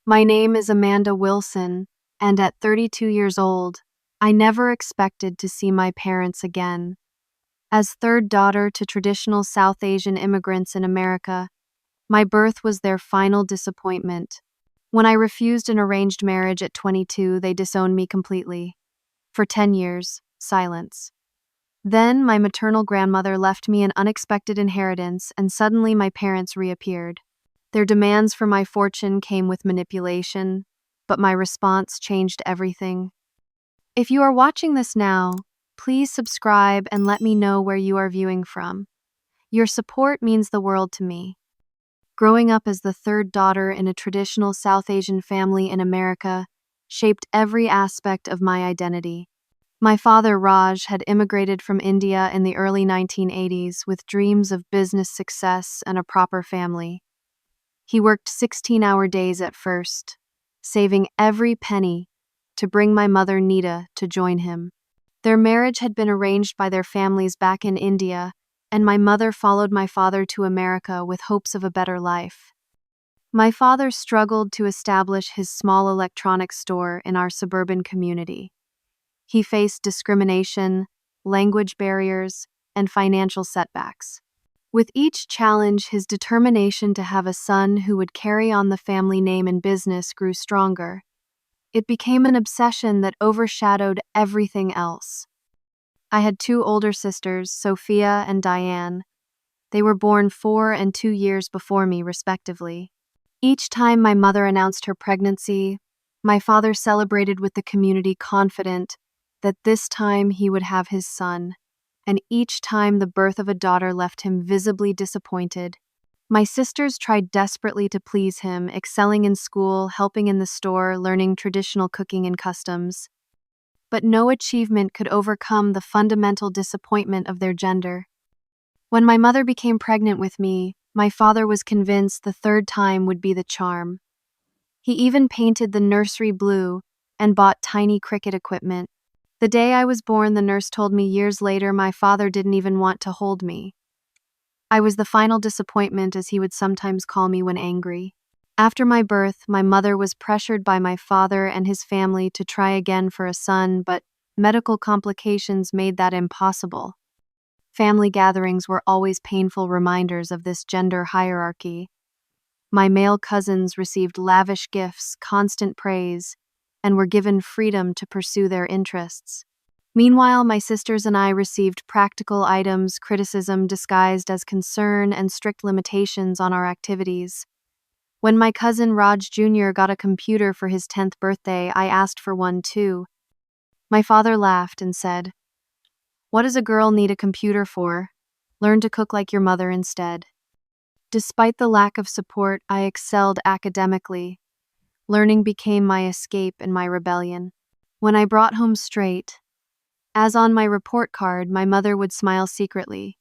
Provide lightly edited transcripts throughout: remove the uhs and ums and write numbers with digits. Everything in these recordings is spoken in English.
My name is Amanda Wilson, and at 32 years old, I never expected to see my parents again. As third daughter to traditional South Asian immigrants in America, my birth was their final disappointment. When I refused an arranged marriage at 22, they disowned me completely. For 10 years, silence. Then my maternal grandmother left me an unexpected inheritance, and suddenly my parents reappeared. Their demands for my fortune came with manipulation, but my response changed everything. If you are watching this now, please subscribe and let me know where you are viewing from. Your support means the world to me. Growing up as the third daughter in a traditional South Asian family in America shaped every aspect of my identity. My father, Raj, had immigrated from India in the early 1980s with dreams of business success and a proper family. He worked 16-hour days at first, saving every penny to bring my mother, Nita, to join him. Their marriage had been arranged by their families back in India, and my mother followed my father to America with hopes of a better life. My father struggled to establish his small electronics store in our suburban community. He faced discrimination, language barriers, and financial setbacks. With each challenge, his determination to have a son who would carry on the family name and business grew stronger. It became an obsession that overshadowed everything else. I had two older sisters, Sophia and Diane. They were born 4 and 2 years before me, respectively. Each time my mother announced her pregnancy, my father celebrated with the community, confident that this time he would have his son, and each time the birth of a daughter left him visibly disappointed. My sisters tried desperately to please him, excelling in school, helping in the store, learning traditional cooking and customs. But no achievement could overcome the fundamental disappointment of their gender. When my mother became pregnant with me, my father was convinced the third time would be the charm. He even painted the nursery blue and bought tiny cricket equipment. The day I was born, the nurse told me years later, my father didn't even want to hold me. I was the final disappointment, as he would sometimes call me when angry. After my birth, my mother was pressured by my father and his family to try again for a son, but medical complications made that impossible. Family gatherings were always painful reminders of this gender hierarchy. My male cousins received lavish gifts, constant praise, and were given freedom to pursue their interests. Meanwhile, my sisters and I received practical items, criticism disguised as concern, and strict limitations on our activities. When my cousin Raj Jr. got a computer for his 10th birthday, I asked for one too. My father laughed and said, "What does a girl need a computer for? Learn to cook like your mother instead." Despite the lack of support, I excelled academically. Learning became my escape and my rebellion. When I brought home straight, as on my report card, my mother would smile secretly,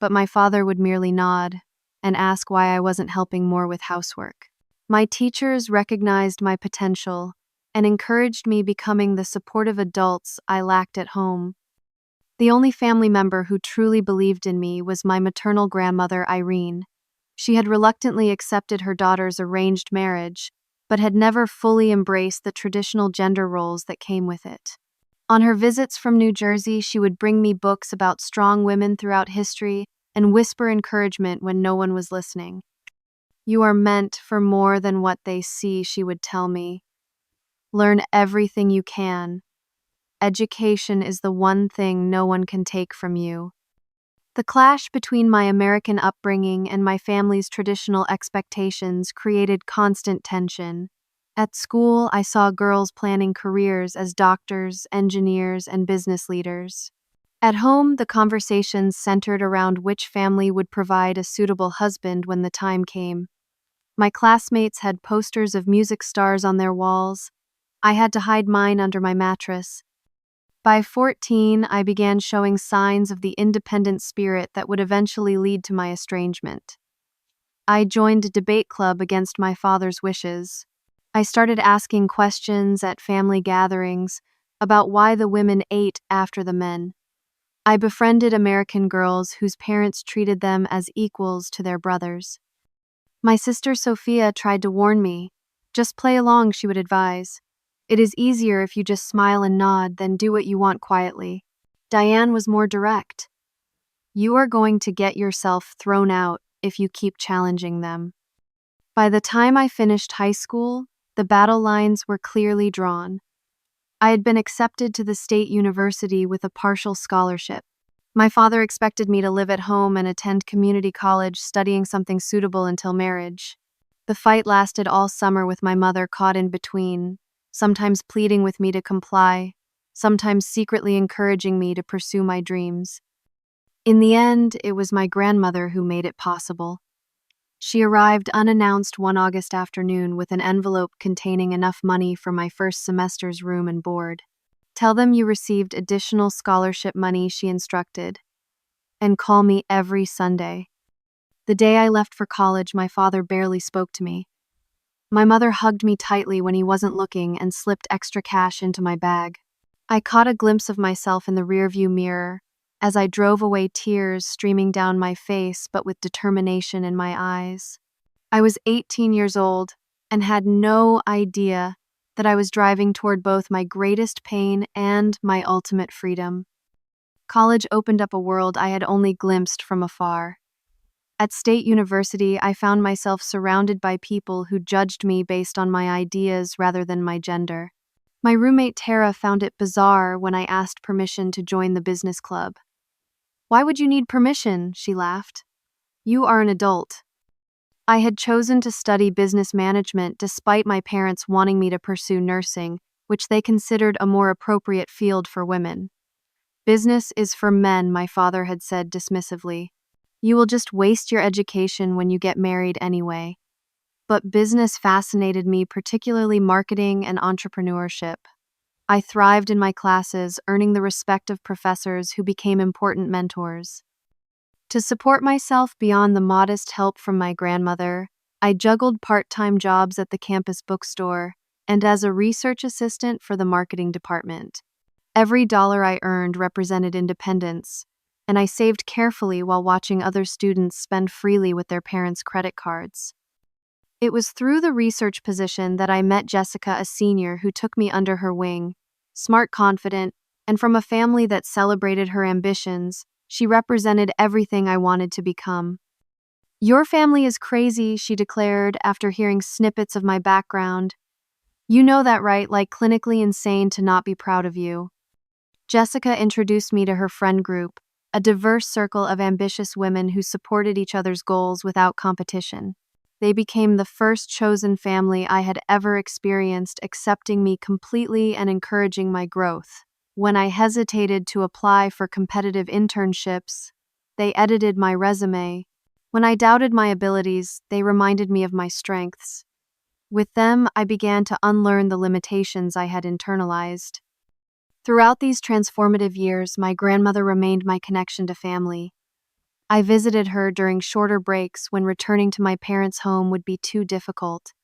but my father would merely nod and ask why I wasn't helping more with housework. My teachers recognized my potential and encouraged me, becoming the supportive adults I lacked at home. The only family member who truly believed in me was my maternal grandmother, Irene. She had reluctantly accepted her daughter's arranged marriage, but had never fully embraced the traditional gender roles that came with it. On her visits from New Jersey, she would bring me books about strong women throughout history and whisper encouragement when no one was listening. "You are meant for more than what they see," she would tell me. "Learn everything you can. Education is the one thing no one can take from you." The clash between my American upbringing and my family's traditional expectations created constant tension. At school, I saw girls planning careers as doctors, engineers, and business leaders. At home, the conversations centered around which family would provide a suitable husband when the time came. My classmates had posters of music stars on their walls. I had to hide mine under my mattress. By 14, I began showing signs of the independent spirit that would eventually lead to my estrangement. I joined a debate club against my father's wishes. I started asking questions at family gatherings about why the women ate after the men. I befriended American girls whose parents treated them as equals to their brothers. My sister Sophia tried to warn me, Just play along, she would advise. It is easier if you just smile and nod than do what you want quietly. Diane was more direct. You are going to get yourself thrown out if you keep challenging them. By the time I finished high school, the battle lines were clearly drawn. I had been accepted to the state university with a partial scholarship. My father expected me to live at home and attend community college, studying something suitable until marriage. The fight lasted all summer with my mother caught in between, sometimes pleading with me to comply, sometimes secretly encouraging me to pursue my dreams. In the end, it was my grandmother who made it possible. She arrived unannounced one August afternoon with an envelope containing enough money for my first semester's room and board. Tell them you received additional scholarship money, she instructed, and call me every Sunday. The day I left for college, my father barely spoke to me. My mother hugged me tightly when he wasn't looking and slipped extra cash into my bag. I caught a glimpse of myself in the rearview mirror as I drove away, tears streaming down my face but with determination in my eyes. I was 18 years old and had no idea that I was driving toward both my greatest pain and my ultimate freedom. College opened up a world I had only glimpsed from afar. At State University, I found myself surrounded by people who judged me based on my ideas rather than my gender. My roommate Tara found it bizarre when I asked permission to join the business club. "Why would you need permission?" she laughed. "You are an adult." I had chosen to study business management despite my parents wanting me to pursue nursing, which they considered a more appropriate field for women. "Business is for men," my father had said dismissively. "You will just waste your education when you get married anyway." But business fascinated me, particularly marketing and entrepreneurship. I thrived in my classes, earning the respect of professors who became important mentors. To support myself beyond the modest help from my grandmother, I juggled part-time jobs at the campus bookstore and as a research assistant for the marketing department. Every dollar I earned represented independence, and I saved carefully while watching other students spend freely with their parents' credit cards. It was through the research position that I met Jessica, a senior who took me under her wing. Smart, confident, and from a family that celebrated her ambitions, she represented everything I wanted to become. "Your family is crazy," she declared after hearing snippets of my background. "You know that, right? Like clinically insane to not be proud of you." Jessica introduced me to her friend group, a diverse circle of ambitious women who supported each other's goals without competition. They became the first chosen family I had ever experienced, accepting me completely and encouraging my growth. When I hesitated to apply for competitive internships, they edited my resume. When I doubted my abilities, they reminded me of my strengths. With them, I began to unlearn the limitations I had internalized. Throughout these transformative years, my grandmother remained my connection to family. I visited her during shorter breaks when returning to my parents' home would be too difficult.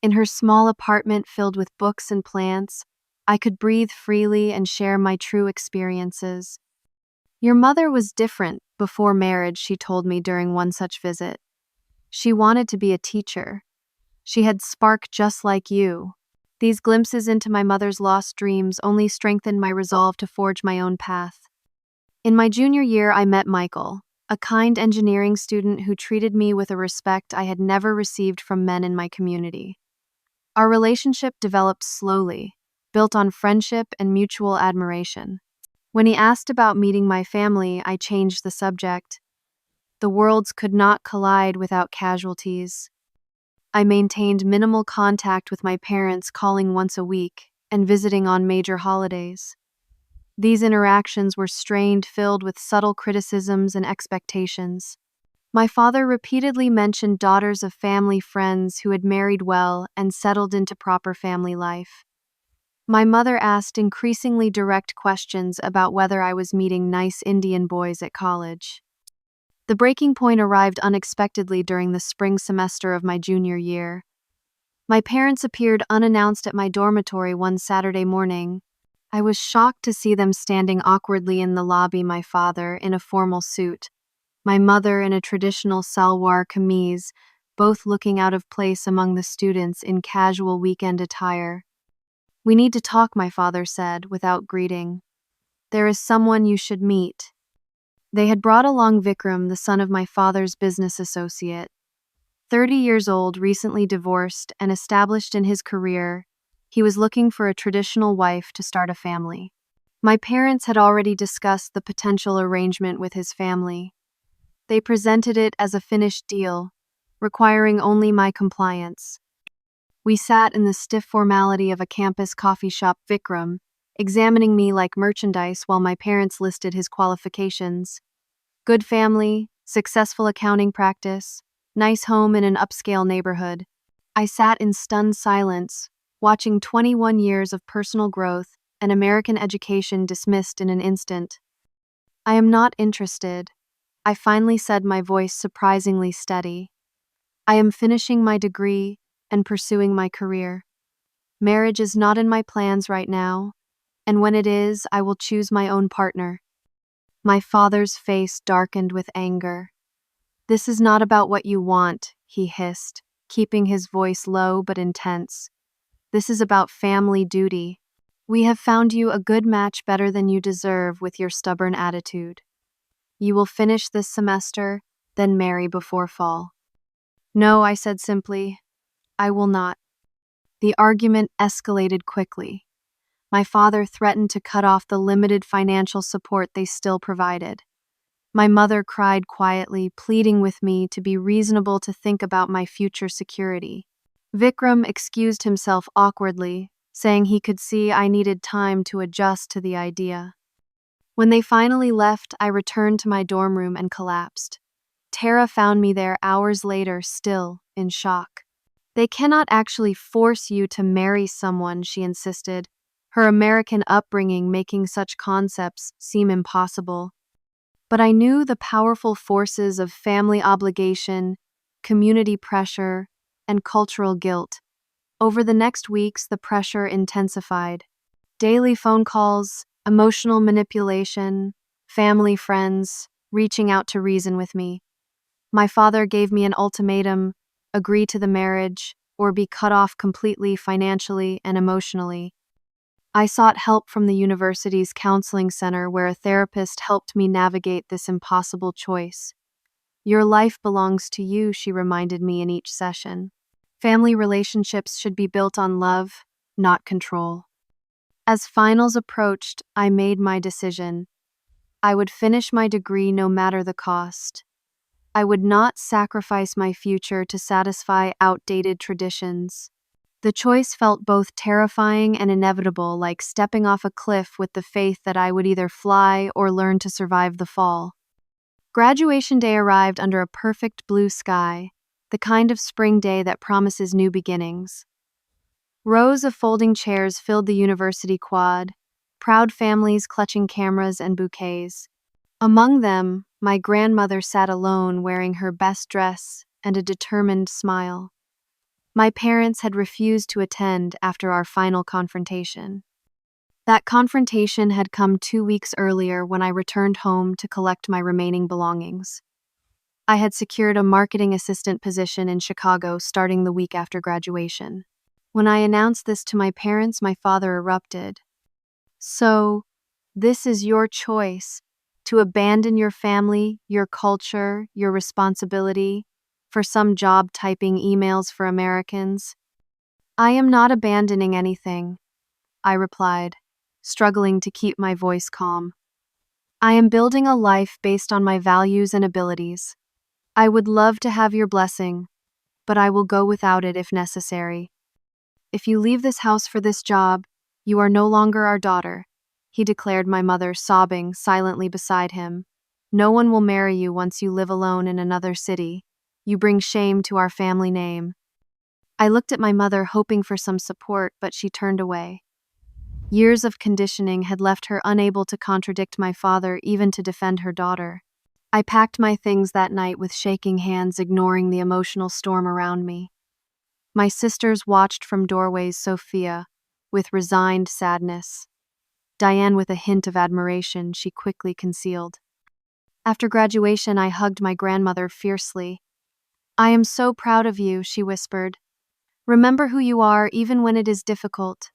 In her small apartment filled with books and plants, I could breathe freely and share my true experiences. "Your mother was different before marriage," she told me during one such visit. "She wanted to be a teacher. She had spark just like you." These glimpses into my mother's lost dreams only strengthened my resolve to forge my own path. In my junior year, I met Michael, a kind engineering student who treated me with a respect I had never received from men in my community. Our relationship developed slowly, built on friendship and mutual admiration. When he asked about meeting my family, I changed the subject. The worlds could not collide without casualties. I maintained minimal contact with my parents, calling once a week and visiting on major holidays. These interactions were strained, filled with subtle criticisms and expectations. My father repeatedly mentioned daughters of family friends who had married well and settled into proper family life. My mother asked increasingly direct questions about whether I was meeting nice Indian boys at college. The breaking point arrived unexpectedly during the spring semester of my junior year. My parents appeared unannounced at my dormitory one Saturday morning. I was shocked to see them standing awkwardly in the lobby, my father in a formal suit, my mother in a traditional salwar kameez, both looking out of place among the students in casual weekend attire. "We need to talk," my father said, without greeting. "There is someone you should meet." They had brought along Vikram, the son of my father's business associate. 30 years old, recently divorced, and established in his career, he was looking for a traditional wife to start a family. My parents had already discussed the potential arrangement with his family. They presented it as a finished deal, requiring only my compliance. We sat in the stiff formality of a campus coffee shop, Vikram, examining me like merchandise while my parents listed his qualifications. Good family, successful accounting practice, nice home in an upscale neighborhood. I sat in stunned silence, watching 21 years of personal growth and American education dismissed in an instant. "I am not interested," I finally said, my voice surprisingly steady. "I am finishing my degree and pursuing my career. Marriage is not in my plans right now, and when it is, I will choose my own partner." My father's face darkened with anger. "This is not about what you want," he hissed, keeping his voice low but intense. "This is about family duty. We have found you a good match, better than you deserve with your stubborn attitude. You will finish this semester, then marry before fall." "No," I said simply. "I will not." The argument escalated quickly. My father threatened to cut off the limited financial support they still provided. My mother cried quietly, pleading with me to be reasonable, to think about my future security. Vikram excused himself awkwardly, saying he could see I needed time to adjust to the idea. When they finally left, I returned to my dorm room and collapsed. Tara found me there hours later, still in shock. "They cannot actually force you to marry someone," she insisted, her American upbringing making such concepts seem impossible. But I knew the powerful forces of family obligation, community pressure, and cultural guilt. Over the next weeks, the pressure intensified. Daily phone calls, emotional manipulation, family friends reaching out to reason with me. My father gave me an ultimatum: agree to the marriage or be cut off completely financially and emotionally. I sought help from the university's counseling center, where a therapist helped me navigate this impossible choice. "Your life belongs to you," she reminded me in each session. "Family relationships should be built on love, not control." As finals approached, I made my decision. I would finish my degree no matter the cost. I would not sacrifice my future to satisfy outdated traditions. The choice felt both terrifying and inevitable, like stepping off a cliff with the faith that I would either fly or learn to survive the fall. Graduation day arrived under a perfect blue sky, the kind of spring day that promises new beginnings. Rows of folding chairs filled the university quad, proud families clutching cameras and bouquets. Among them, my grandmother sat alone, wearing her best dress and a determined smile. My parents had refused to attend after our final confrontation. That confrontation had come 2 weeks earlier, when I returned home to collect my remaining belongings. I had secured a marketing assistant position in Chicago starting the week after graduation. When I announced this to my parents, my father erupted. "So, this is your choice, to abandon your family, your culture, your responsibility, for some job typing emails for Americans?" "I am not abandoning anything," I replied, struggling to keep my voice calm. "I am building a life based on my values and abilities. I would love to have your blessing, but I will go without it if necessary. If you leave this house for this job, you are no longer our daughter," he declared, my mother sobbing silently beside him. "No one will marry you once you live alone in another city. You bring shame to our family name." I looked at my mother, hoping for some support, but she turned away. Years of conditioning had left her unable to contradict my father, even to defend her daughter. I packed my things that night with shaking hands, ignoring the emotional storm around me. My sisters watched from doorways, Sophia with resigned sadness, Diane with a hint of admiration she quickly concealed. After graduation, I hugged my grandmother fiercely. "I am so proud of you," she whispered. "Remember who you are even when it is difficult."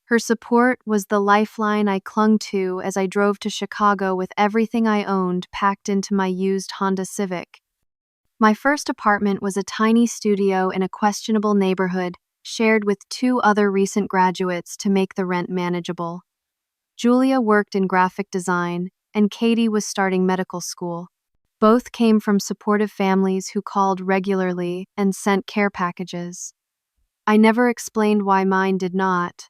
Her support was the lifeline I clung to as I drove to Chicago with everything I owned packed into my used Honda Civic. My first apartment was a tiny studio in a questionable neighborhood, shared with two other recent graduates to make the rent manageable. Julia worked in graphic design, and Katie was starting medical school. Both came from supportive families who called regularly and sent care packages. I never explained why mine did not.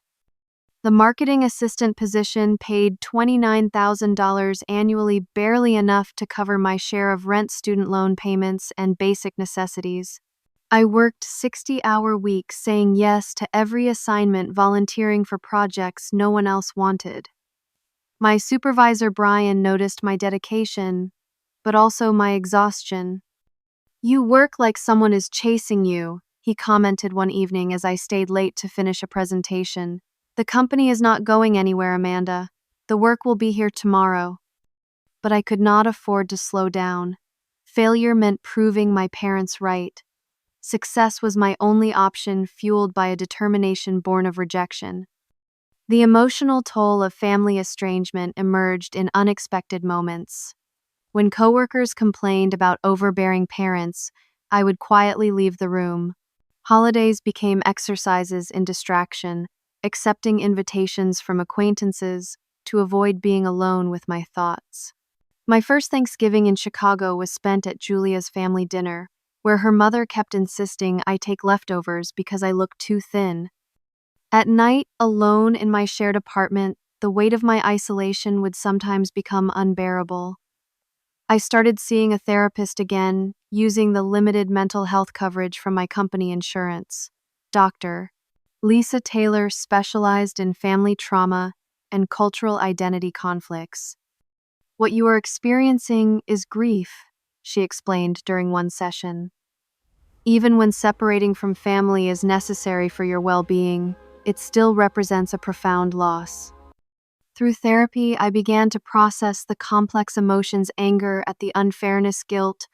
The marketing assistant position paid $29,000 annually, barely enough to cover my share of rent, student loan payments, and basic necessities. I worked 60-hour weeks, saying yes to every assignment, volunteering for projects no one else wanted. My supervisor, Brian, noticed my dedication, but also my exhaustion. "You work like someone is chasing you," he commented one evening as I stayed late to finish a presentation. "The company is not going anywhere, Amanda. The work will be here tomorrow." But I could not afford to slow down. Failure meant proving my parents right. Success was my only option, fueled by a determination born of rejection. The emotional toll of family estrangement emerged in unexpected moments. When coworkers complained about overbearing parents, I would quietly leave the room. Holidays became exercises in distraction, accepting invitations from acquaintances to avoid being alone with my thoughts. My first Thanksgiving in Chicago was spent at Julia's family dinner, where her mother kept insisting I take leftovers because I looked too thin. At night, alone in my shared apartment, the weight of my isolation would sometimes become unbearable. I started seeing a therapist again, using the limited mental health coverage from my company insurance. Dr. Lisa Taylor specialized in family trauma and cultural identity conflicts. "What you are experiencing is grief," she explained during one session. "Even when separating from family is necessary for your well-being, it still represents a profound loss." Through therapy, I began to process the complex emotions: anger at the unfairness, guilt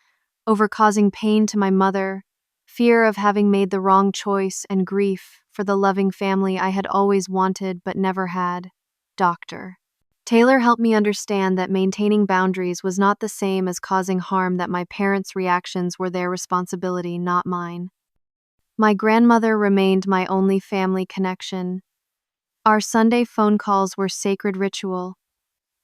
over causing pain to my mother, fear of having made the wrong choice, and grief for the loving family I had always wanted but never had. Dr. Taylor helped me understand that maintaining boundaries was not the same as causing harm, that my parents' reactions were their responsibility, not mine. My grandmother remained my only family connection. Our Sunday phone calls were sacred ritual.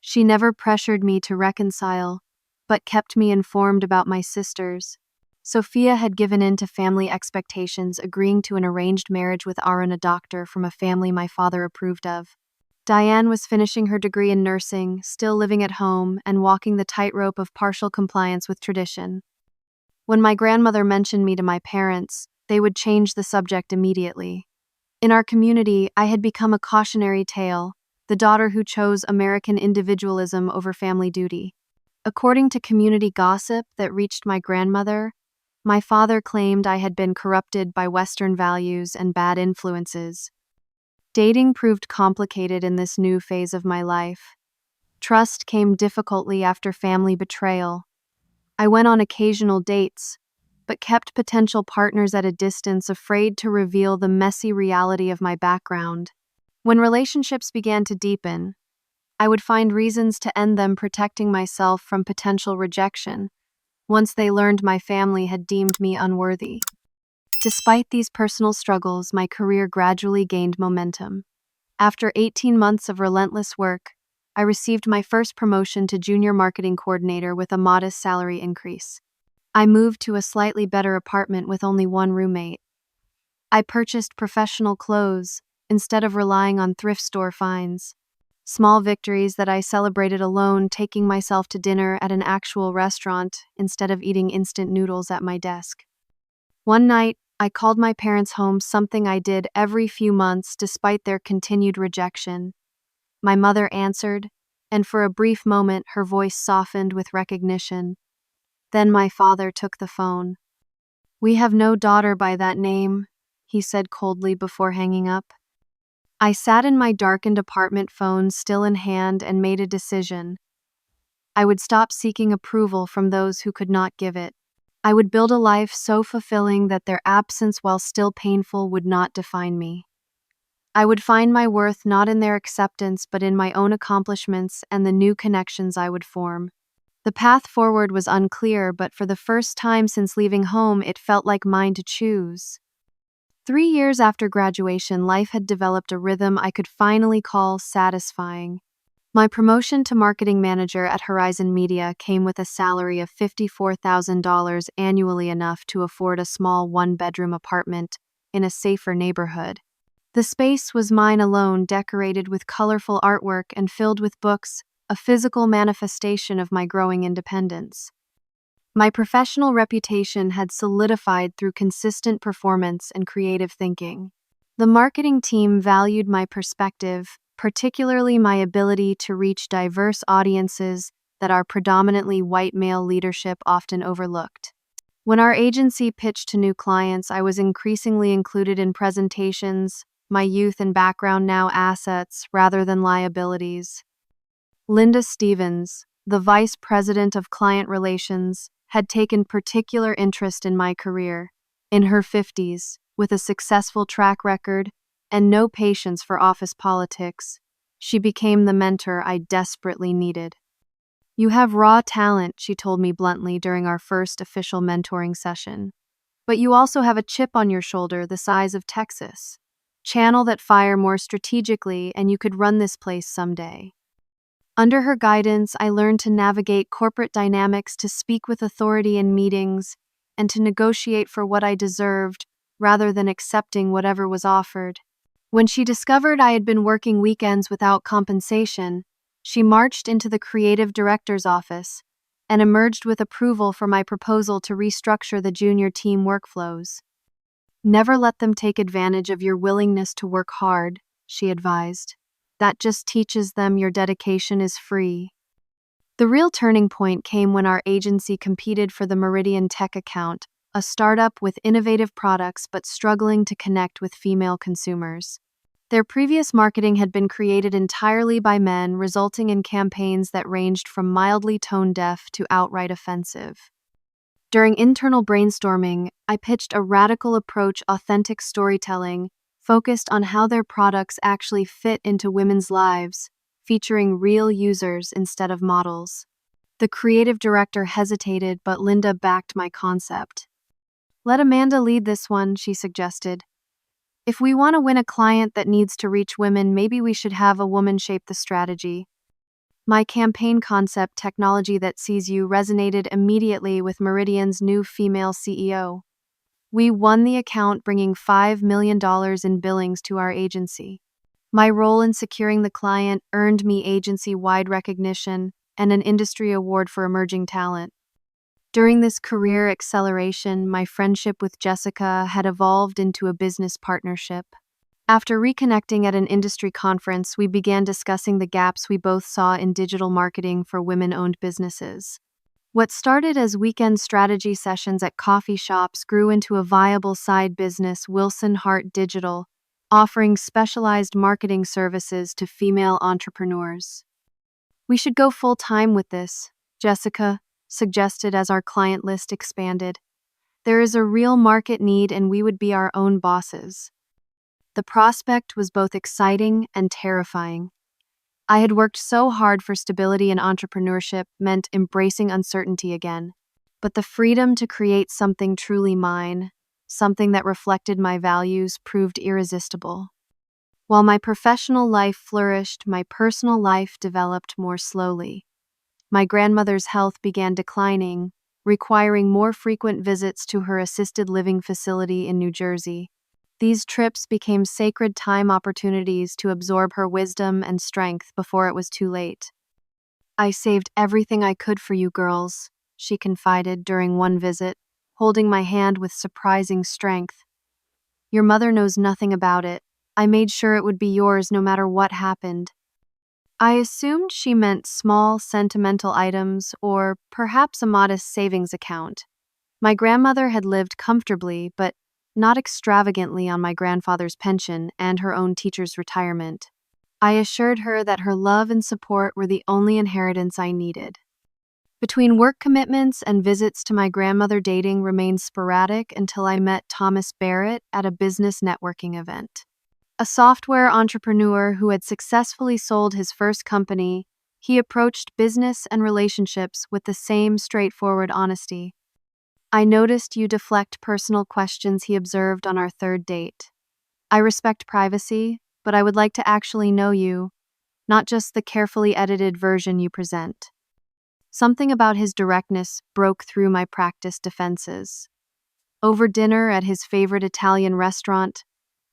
She never pressured me to reconcile, but kept me informed about my sisters. Sophia had given in to family expectations, agreeing to an arranged marriage with Aaron, a doctor from a family my father approved of. Diane was finishing her degree in nursing, still living at home, and walking the tightrope of partial compliance with tradition. When my grandmother mentioned me to my parents, they would change the subject immediately. In our community, I had become a cautionary tale, the daughter who chose American individualism over family duty. According to community gossip that reached my grandmother, my father claimed I had been corrupted by Western values and bad influences. Dating proved complicated in this new phase of my life. Trust came difficultly after family betrayal. I went on occasional dates, but kept potential partners at a distance, afraid to reveal the messy reality of my background. When relationships began to deepen, I would find reasons to end them, protecting myself from potential rejection, once they learned my family had deemed me unworthy. Despite these personal struggles, my career gradually gained momentum. After 18 months of relentless work, I received my first promotion to junior marketing coordinator with a modest salary increase. I moved to a slightly better apartment with only one roommate. I purchased professional clothes instead of relying on thrift store finds. Small victories that I celebrated alone, taking myself to dinner at an actual restaurant instead of eating instant noodles at my desk. One night, I called my parents home, something I did every few months despite their continued rejection. My mother answered, and for a brief moment her voice softened with recognition. Then my father took the phone. "We have no daughter by that name," he said coldly before hanging up. I sat in my darkened apartment, phone still in hand, and made a decision. I would stop seeking approval from those who could not give it. I would build a life so fulfilling that their absence, while still painful, would not define me. I would find my worth not in their acceptance but in my own accomplishments and the new connections I would form. The path forward was unclear, but for the first time since leaving home, it felt like mine to choose. 3 years after graduation, life had developed a rhythm I could finally call satisfying. My promotion to marketing manager at Horizon Media came with a salary of $54,000 annually, enough to afford a small one-bedroom apartment in a safer neighborhood. The space was mine alone, decorated with colorful artwork and filled with books, a physical manifestation of my growing independence. My professional reputation had solidified through consistent performance and creative thinking. The marketing team valued my perspective, particularly my ability to reach diverse audiences that our predominantly white male leadership often overlooked. When our agency pitched to new clients, I was increasingly included in presentations, my youth and background now assets rather than liabilities. Linda Stevens, the Vice President of Client Relations, had taken particular interest in my career. In her 50s, with a successful track record and no patience for office politics, she became the mentor I desperately needed. "You have raw talent," she told me bluntly during our first official mentoring session. "But you also have a chip on your shoulder the size of Texas. Channel that fire more strategically and you could run this place someday." Under her guidance, I learned to navigate corporate dynamics, to speak with authority in meetings, and to negotiate for what I deserved rather than accepting whatever was offered. When she discovered I had been working weekends without compensation, she marched into the creative director's office and emerged with approval for my proposal to restructure the junior team workflows. "Never let them take advantage of your willingness to work hard," she advised. "That just teaches them your dedication is free." The real turning point came when our agency competed for the Meridian Tech account, a startup with innovative products but struggling to connect with female consumers. Their previous marketing had been created entirely by men, resulting in campaigns that ranged from mildly tone-deaf to outright offensive. During internal brainstorming, I pitched a radical approach: authentic storytelling, focused on how their products actually fit into women's lives, featuring real users instead of models. The creative director hesitated, but Linda backed my concept. "Let Amanda lead this one," she suggested. "If we want to win a client that needs to reach women, maybe we should have a woman shape the strategy." My campaign concept, "Technology that sees you," resonated immediately with Meridian's new female CEO. We won the account, bringing $5 million in billings to our agency. My role in securing the client earned me agency-wide recognition and an industry award for emerging talent. During this career acceleration, my friendship with Jessica had evolved into a business partnership. After reconnecting at an industry conference, we began discussing the gaps we both saw in digital marketing for women-owned businesses. What started as weekend strategy sessions at coffee shops grew into a viable side business, Wilson Hart Digital, offering specialized marketing services to female entrepreneurs. "We should go full-time with this," Jessica suggested as our client list expanded. "There is a real market need and we would be our own bosses." The prospect was both exciting and terrifying. I had worked so hard for stability, and entrepreneurship meant embracing uncertainty again. But the freedom to create something truly mine, something that reflected my values, proved irresistible. While my professional life flourished, my personal life developed more slowly. My grandmother's health began declining, requiring more frequent visits to her assisted living facility in New Jersey. These trips became sacred time opportunities to absorb her wisdom and strength before it was too late. "I saved everything I could for you girls," she confided during one visit, holding my hand with surprising strength. "Your mother knows nothing about it. I made sure it would be yours no matter what happened." I assumed she meant small, sentimental items or perhaps a modest savings account. My grandmother had lived comfortably, but not extravagantly, on my grandfather's pension and her own teacher's retirement. I assured her that her love and support were the only inheritance I needed. Between work commitments and visits to my grandmother, dating remained sporadic until I met Thomas Barrett at a business networking event. A software entrepreneur who had successfully sold his first company, he approached business and relationships with the same straightforward honesty. "I noticed you deflect personal questions," he observed on our third date. "I respect privacy, but I would like to actually know you, not just the carefully edited version you present." Something about his directness broke through my practiced defenses. Over dinner at his favorite Italian restaurant,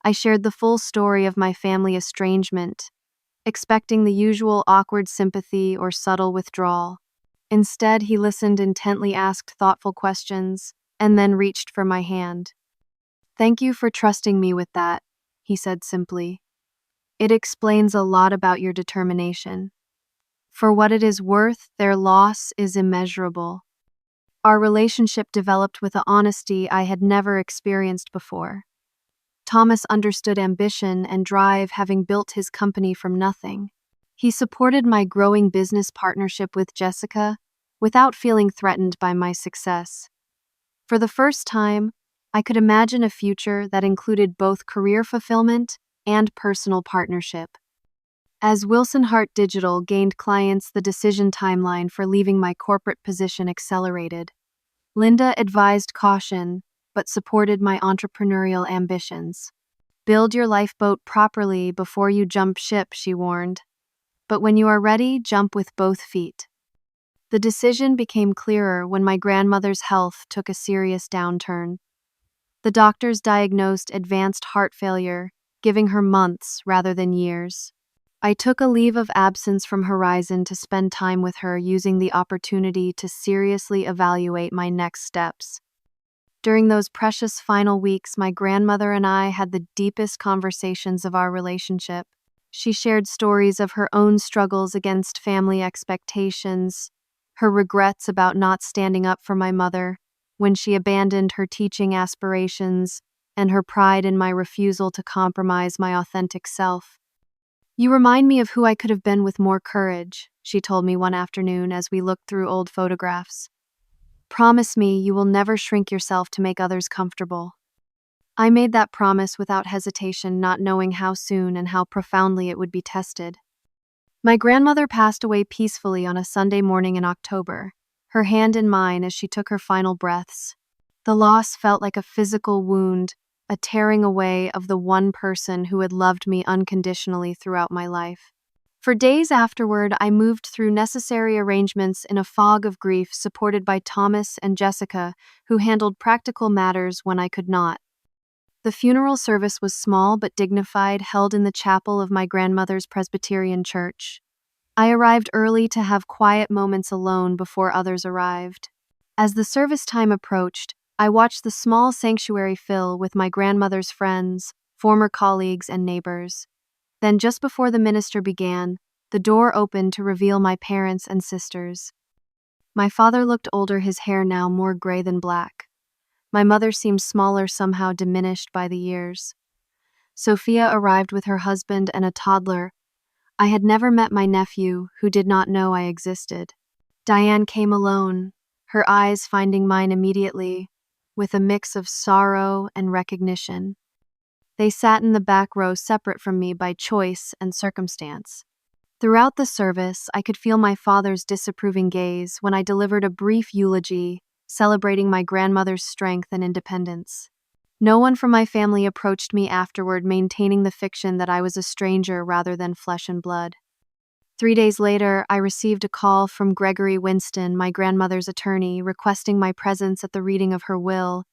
I shared the full story of my family estrangement, expecting the usual awkward sympathy or subtle withdrawal. Instead, he listened intently, asked thoughtful questions, and then reached for my hand. "Thank you for trusting me with that," he said simply. "It explains a lot about your determination. For what it is worth, their loss is immeasurable." Our relationship developed with an honesty I had never experienced before. Thomas understood ambition and drive, having built his company from nothing. He supported my growing business partnership with Jessica without feeling threatened by my success. For the first time, I could imagine a future that included both career fulfillment and personal partnership. As Wilson Hart Digital gained clients, the decision timeline for leaving my corporate position accelerated. Linda advised caution, but supported my entrepreneurial ambitions. "Build your lifeboat properly before you jump ship," she warned. "But when you are ready, jump with both feet." The decision became clearer when my grandmother's health took a serious downturn. The doctors diagnosed advanced heart failure, giving her months rather than years. I took a leave of absence from Horizon to spend time with her, using the opportunity to seriously evaluate my next steps. During those precious final weeks, my grandmother and I had the deepest conversations of our relationship. She shared stories of her own struggles against family expectations, her regrets about not standing up for my mother when she abandoned her teaching aspirations, and her pride in my refusal to compromise my authentic self. "You remind me of who I could have been with more courage," she told me one afternoon as we looked through old photographs. "Promise me you will never shrink yourself to make others comfortable." I made that promise without hesitation, not knowing how soon and how profoundly it would be tested. My grandmother passed away peacefully on a Sunday morning in October, her hand in mine as she took her final breaths. The loss felt like a physical wound, a tearing away of the one person who had loved me unconditionally throughout my life. For days afterward, I moved through necessary arrangements in a fog of grief, supported by Thomas and Jessica, who handled practical matters when I could not. The funeral service was small but dignified, held in the chapel of my grandmother's Presbyterian church. I arrived early to have quiet moments alone before others arrived. As the service time approached, I watched the small sanctuary fill with my grandmother's friends, former colleagues, and neighbors. Then, just before the minister began, the door opened to reveal my parents and sisters. My father looked older, his hair now more gray than black. My mother seemed smaller, somehow diminished by the years. Sophia arrived with her husband and a toddler. I had never met my nephew, who did not know I existed. Diane came alone, her eyes finding mine immediately, with a mix of sorrow and recognition. They sat in the back row, separate from me by choice and circumstance. Throughout the service, I could feel my father's disapproving gaze when I delivered a brief eulogy, celebrating my grandmother's strength and independence. No one from my family approached me afterward, maintaining the fiction that I was a stranger rather than flesh and blood. 3 days later, I received a call from Gregory Winston, my grandmother's attorney, requesting my presence at the reading of her will.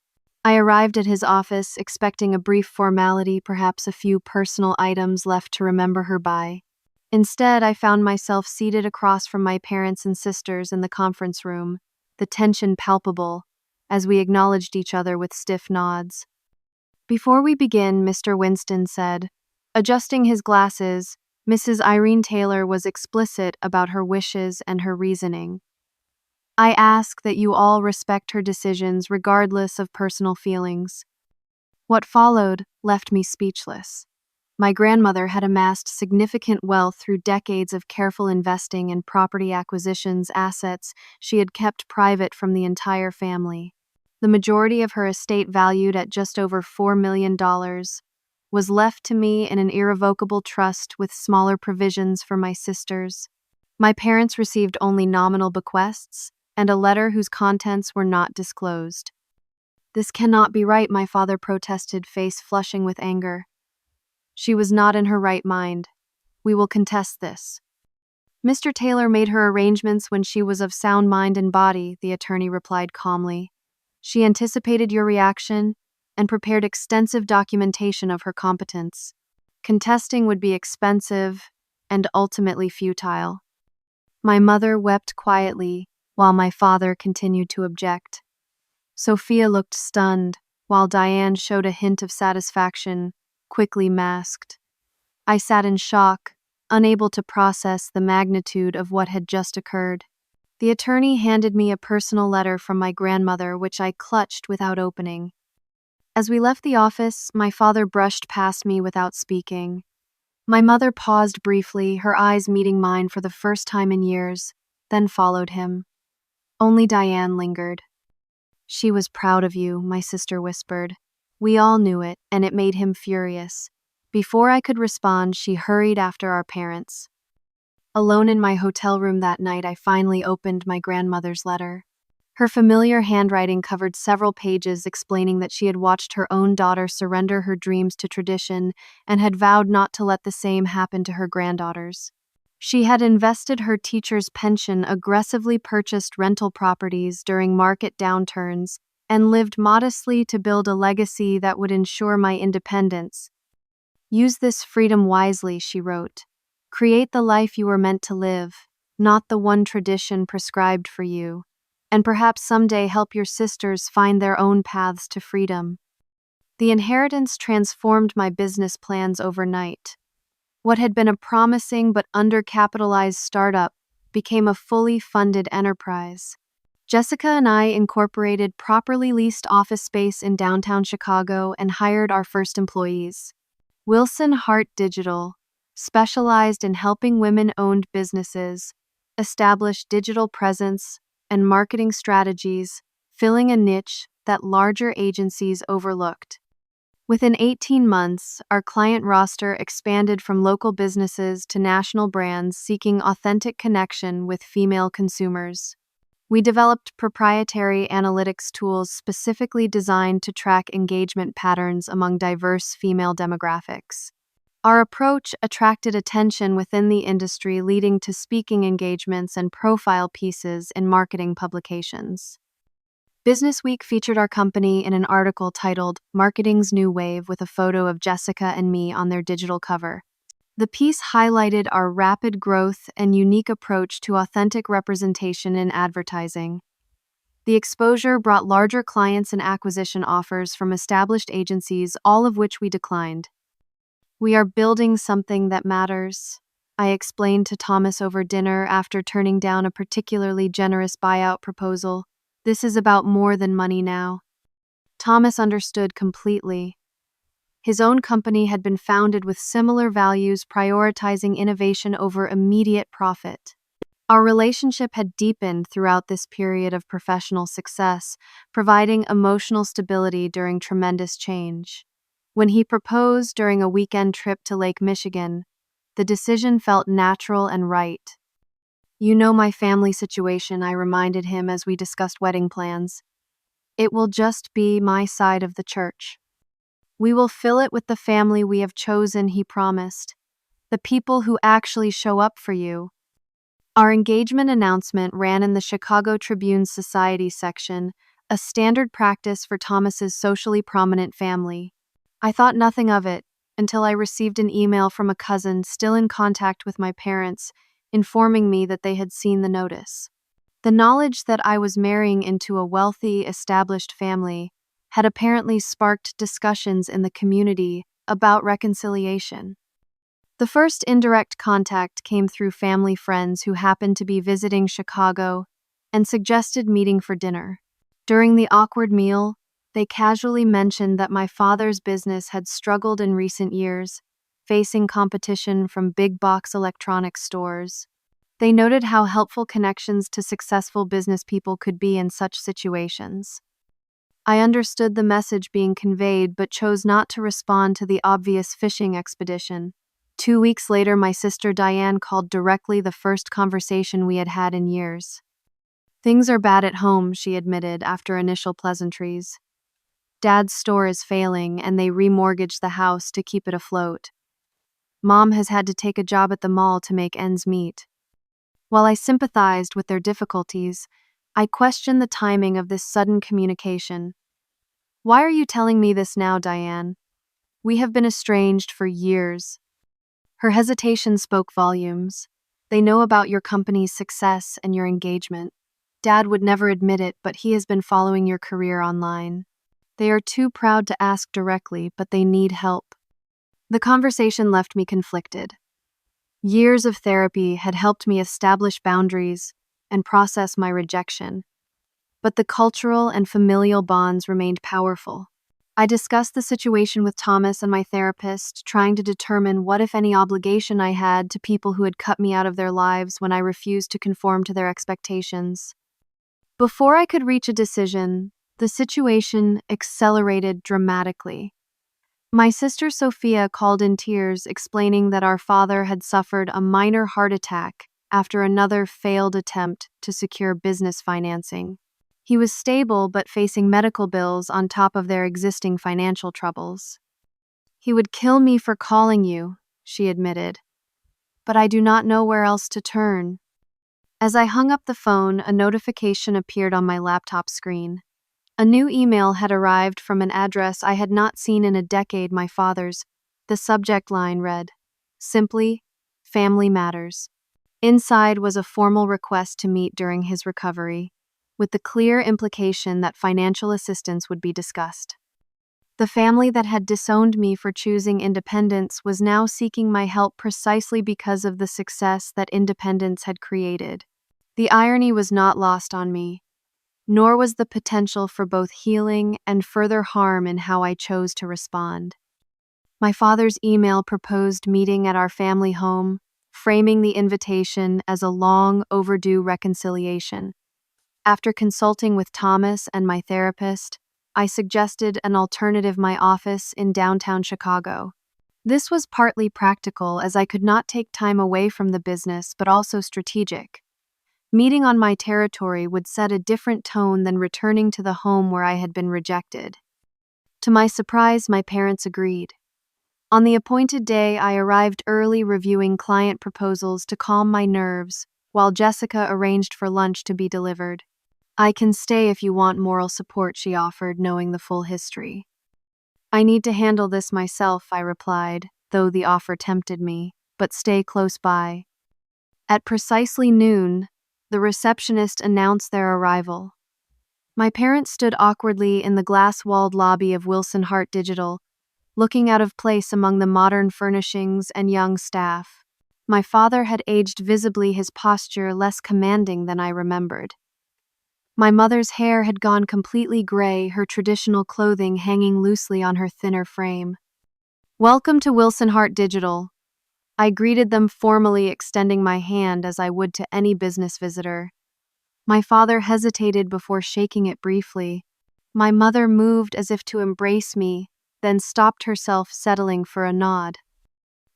I arrived at his office, expecting a brief formality, perhaps a few personal items left to remember her by. Instead, I found myself seated across from my parents and sisters in the conference room, the tension palpable, as we acknowledged each other with stiff nods. "Before we begin," Mr. Winston said, adjusting his glasses, Mrs. Irene Taylor was explicit about her wishes and her reasoning. "I ask that you all respect her decisions regardless of personal feelings." What followed left me speechless. My grandmother had amassed significant wealth through decades of careful investing in property acquisitions, assets she had kept private from the entire family. The majority of her estate, valued at just over $4 million, was left to me in an irrevocable trust with smaller provisions for my sisters. My parents received only nominal bequests and a letter whose contents were not disclosed. "This cannot be right," my father protested, face flushing with anger. "She was not in her right mind. We will contest this." "Mr. Taylor made her arrangements when she was of sound mind and body," the attorney replied calmly. "She anticipated your reaction and prepared extensive documentation of her competence. Contesting would be expensive and ultimately futile." My mother wept quietly while my father continued to object. Sophia looked stunned, while Diane showed a hint of satisfaction, quickly masked. I sat in shock, unable to process the magnitude of what had just occurred. The attorney handed me a personal letter from my grandmother, which I clutched without opening. As we left the office, my father brushed past me without speaking. My mother paused briefly, her eyes meeting mine for the first time in years, then followed him. Only Diane lingered. "She was proud of you," my sister whispered. We all knew it, and it made him furious. Before I could respond, she hurried after our parents. Alone in my hotel room that night, I finally opened my grandmother's letter. Her familiar handwriting covered several pages explaining that she had watched her own daughter surrender her dreams to tradition and had vowed not to let the same happen to her granddaughters. She had invested her teacher's pension, aggressively purchased rental properties during market downturns, and lived modestly to build a legacy that would ensure my independence. "Use this freedom wisely," she wrote. "Create the life you were meant to live, not the one tradition prescribed for you. And perhaps someday help your sisters find their own paths to freedom." The inheritance transformed my business plans overnight. What had been a promising but undercapitalized startup became a fully funded enterprise. Jessica and I incorporated properly leased office space in downtown Chicago and hired our first employees. Wilson Hart Digital, specialized in helping women-owned businesses establish digital presence and marketing strategies, filling a niche that larger agencies overlooked. Within 18 months, our client roster expanded from local businesses to national brands seeking authentic connection with female consumers. We developed proprietary analytics tools specifically designed to track engagement patterns among diverse female demographics. Our approach attracted attention within the industry, leading to speaking engagements and profile pieces in marketing publications. Businessweek featured our company in an article titled "Marketing's New Wave" with a photo of Jessica and me on their digital cover. The piece highlighted our rapid growth and unique approach to authentic representation in advertising. The exposure brought larger clients and acquisition offers from established agencies, all of which we declined. "We are building something that matters," I explained to Thomas over dinner after turning down a particularly generous buyout proposal. "This is about more than money now." Thomas understood completely. His own company had been founded with similar values, prioritizing innovation over immediate profit. Our relationship had deepened throughout this period of professional success, providing emotional stability during tremendous change. When he proposed during a weekend trip to Lake Michigan, the decision felt natural and right. "You know my family situation," I reminded him as we discussed wedding plans. "It will just be my side of the church. We will fill it with the family we have chosen," he promised. "The people who actually show up for you." Our engagement announcement ran in the Chicago Tribune's Society section, a standard practice for Thomas's socially prominent family. I thought nothing of it until I received an email from a cousin still in contact with my parents, informing me that they had seen the notice. The knowledge that I was marrying into a wealthy, established family had apparently sparked discussions in the community about reconciliation. The first indirect contact came through family friends who happened to be visiting Chicago and suggested meeting for dinner. During the awkward meal, they casually mentioned that my father's business had struggled in recent years, facing competition from big box electronics stores. They noted how helpful connections to successful business people could be in such situations. I understood the message being conveyed but chose not to respond to the obvious fishing expedition. 2 weeks later, my sister Diane called directly, the first conversation we had had in years. "Things are bad at home," she admitted after initial pleasantries. "Dad's store is failing and they remortgaged the house to keep it afloat. Mom has had to take a job at the mall to make ends meet." While I sympathized with their difficulties, I questioned the timing of this sudden communication. "Why are you telling me this now, Diane? We have been estranged for years." Her hesitation spoke volumes. "They know about your company's success and your engagement. Dad would never admit it, but he has been following your career online. They are too proud to ask directly, but they need help." The conversation left me conflicted. Years of therapy had helped me establish boundaries and process my rejection, but the cultural and familial bonds remained powerful. I discussed the situation with Thomas and my therapist, trying to determine what, if any, obligation I had to people who had cut me out of their lives when I refused to conform to their expectations. Before I could reach a decision, the situation accelerated dramatically. My sister Sophia called in tears, explaining that our father had suffered a minor heart attack after another failed attempt to secure business financing. He was stable but facing medical bills on top of their existing financial troubles. "He would kill me for calling you," she admitted, "but I do not know where else to turn." As I hung up the phone, a notification appeared on my laptop screen. A new email had arrived from an address I had not seen in a decade, my father's. The subject line read, simply, "Family Matters." Inside was a formal request to meet during his recovery, with the clear implication that financial assistance would be discussed. The family that had disowned me for choosing independence was now seeking my help precisely because of the success that independence had created. The irony was not lost on me, nor was the potential for both healing and further harm in how I chose to respond. My father's email proposed meeting at our family home, framing the invitation as a long overdue reconciliation. After consulting with Thomas and my therapist, I suggested an alternative: my office in downtown Chicago. This was partly practical, as I could not take time away from the business, but also strategic. Meeting on my territory would set a different tone than returning to the home where I had been rejected. To my surprise, my parents agreed. On the appointed day, I arrived early, reviewing client proposals to calm my nerves, while Jessica arranged for lunch to be delivered. "I can stay if you want moral support," she offered, knowing the full history. "I need to handle this myself," I replied, though the offer tempted me, "but stay close by." At precisely noon, the receptionist announced their arrival. My parents stood awkwardly in the glass-walled lobby of Wilson Hart Digital, looking out of place among the modern furnishings and young staff. My father had aged visibly, his posture less commanding than I remembered. My mother's hair had gone completely gray, her traditional clothing hanging loosely on her thinner frame. "Welcome to Wilson Hart Digital." I greeted them formally, extending my hand as I would to any business visitor. My father hesitated before shaking it briefly. My mother moved as if to embrace me, then stopped herself, settling for a nod.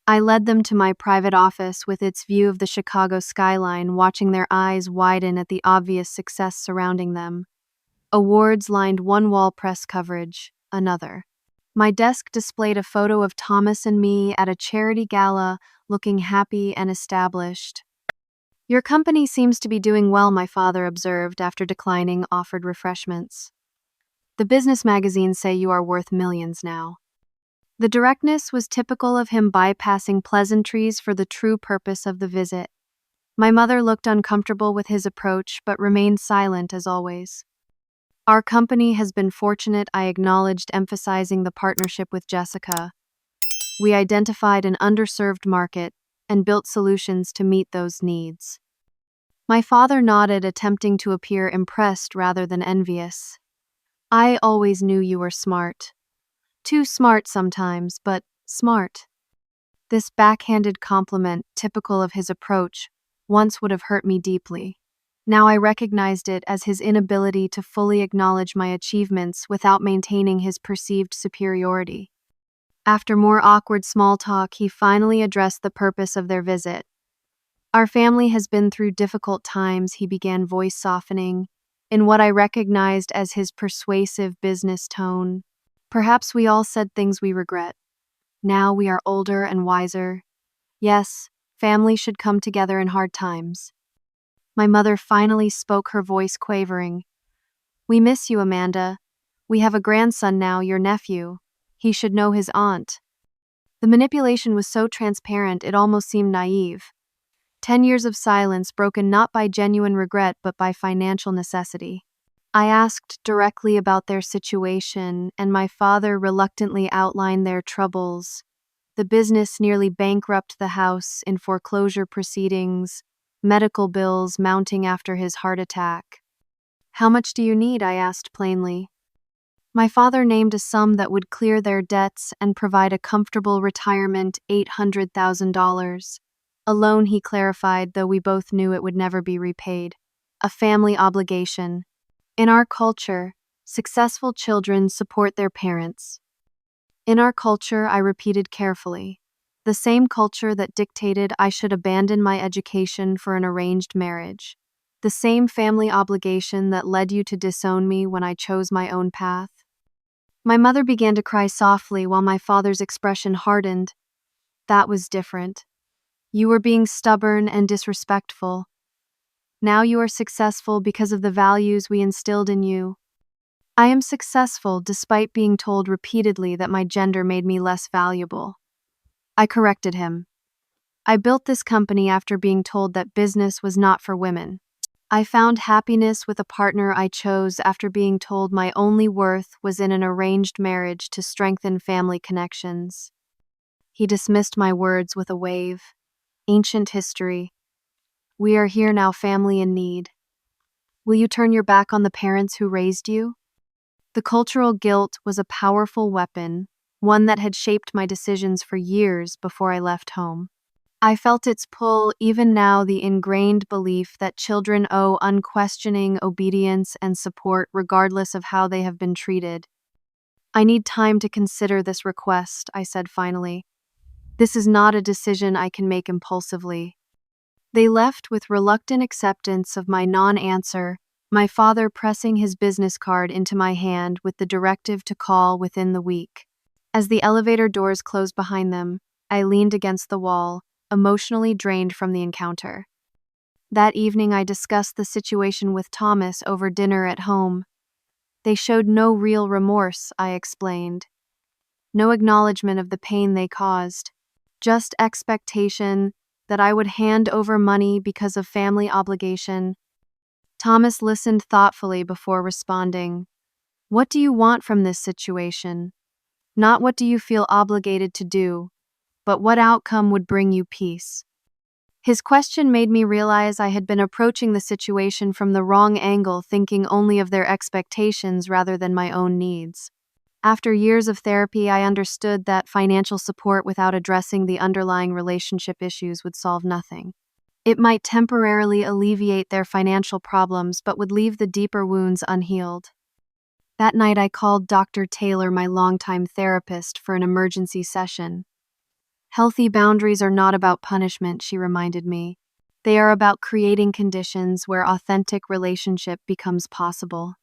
I led them to my private office with its view of the Chicago skyline, watching their eyes widen at the obvious success surrounding them. Awards lined one wall, press coverage another. My desk displayed a photo of Thomas and me at a charity gala, looking happy and established. "Your company seems to be doing well," my father observed after declining offered refreshments. "The business magazines say you are worth millions now." The directness was typical of him, bypassing pleasantries for the true purpose of the visit. My mother looked uncomfortable with his approach, but remained silent as always. "Our company has been fortunate," I acknowledged, emphasizing the partnership with Jessica. "We identified an underserved market and built solutions to meet those needs." My father nodded, attempting to appear impressed rather than envious. "I always knew you were smart. Too smart sometimes, but smart." This backhanded compliment, typical of his approach, once would have hurt me deeply. Now I recognized it as his inability to fully acknowledge my achievements without maintaining his perceived superiority. After more awkward small talk, he finally addressed the purpose of their visit. Our family has been through difficult times, he began, voice softening, in what I recognized as his persuasive business tone. Perhaps we all said things we regret. Now we are older and wiser. Yes, family should come together in hard times. My mother finally spoke, her voice quavering. We miss you, Amanda. We have a grandson now, your nephew. He should know his aunt. The manipulation was so transparent it almost seemed naive. 10 years of silence broken not by genuine regret but by financial necessity. I asked directly about their situation, and my father reluctantly outlined their troubles. The business nearly bankrupted the house in foreclosure proceedings, medical bills mounting after his heart attack. How much do you need? I asked plainly. My father named a sum that would clear their debts and provide a comfortable retirement, $800,000. A loan, he clarified, though we both knew it would never be repaid. A family obligation. In our culture, successful children support their parents. In our culture, I repeated carefully. The same culture that dictated I should abandon my education for an arranged marriage. The same family obligation that led you to disown me when I chose my own path. My mother began to cry softly while my father's expression hardened. That was different. You were being stubborn and disrespectful. Now you are successful because of the values we instilled in you. I am successful despite being told repeatedly that my gender made me less valuable. I corrected him. I built this company after being told that business was not for women. I found happiness with a partner I chose after being told my only worth was in an arranged marriage to strengthen family connections. He dismissed my words with a wave. Ancient history. We are here now, family in need. Will you turn your back on the parents who raised you? The cultural guilt was a powerful weapon, one that had shaped my decisions for years before I left home. I felt its pull even now, the ingrained belief that children owe unquestioning obedience and support regardless of how they have been treated. I need time to consider this request, I said finally. This is not a decision I can make impulsively. They left with reluctant acceptance of my non-answer, my father pressing his business card into my hand with the directive to call within the week. As the elevator doors closed behind them, I leaned against the wall, emotionally drained from the encounter. That evening I discussed the situation with Thomas over dinner at home. They showed no real remorse, I explained. No acknowledgement of the pain they caused. Just expectation that I would hand over money because of family obligation. Thomas listened thoughtfully before responding. What do you want from this situation? Not what do you feel obligated to do, but what outcome would bring you peace? His question made me realize I had been approaching the situation from the wrong angle, thinking only of their expectations rather than my own needs. After years of therapy, I understood that financial support without addressing the underlying relationship issues would solve nothing. It might temporarily alleviate their financial problems, but would leave the deeper wounds unhealed. That night, I called Dr. Taylor, my longtime therapist, for an emergency session. Healthy boundaries are not about punishment, she reminded me. They are about creating conditions where authentic relationship becomes possible.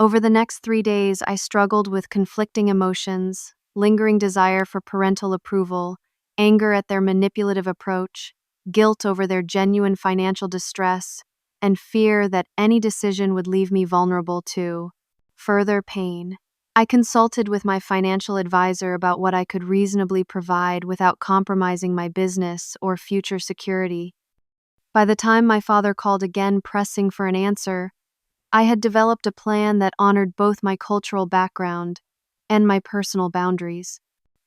Over the next 3 days, I struggled with conflicting emotions, lingering desire for parental approval, anger at their manipulative approach, guilt over their genuine financial distress, and fear that any decision would leave me vulnerable to further pain. I consulted with my financial advisor about what I could reasonably provide without compromising my business or future security. By the time my father called again, pressing for an answer, I had developed a plan that honored both my cultural background and my personal boundaries.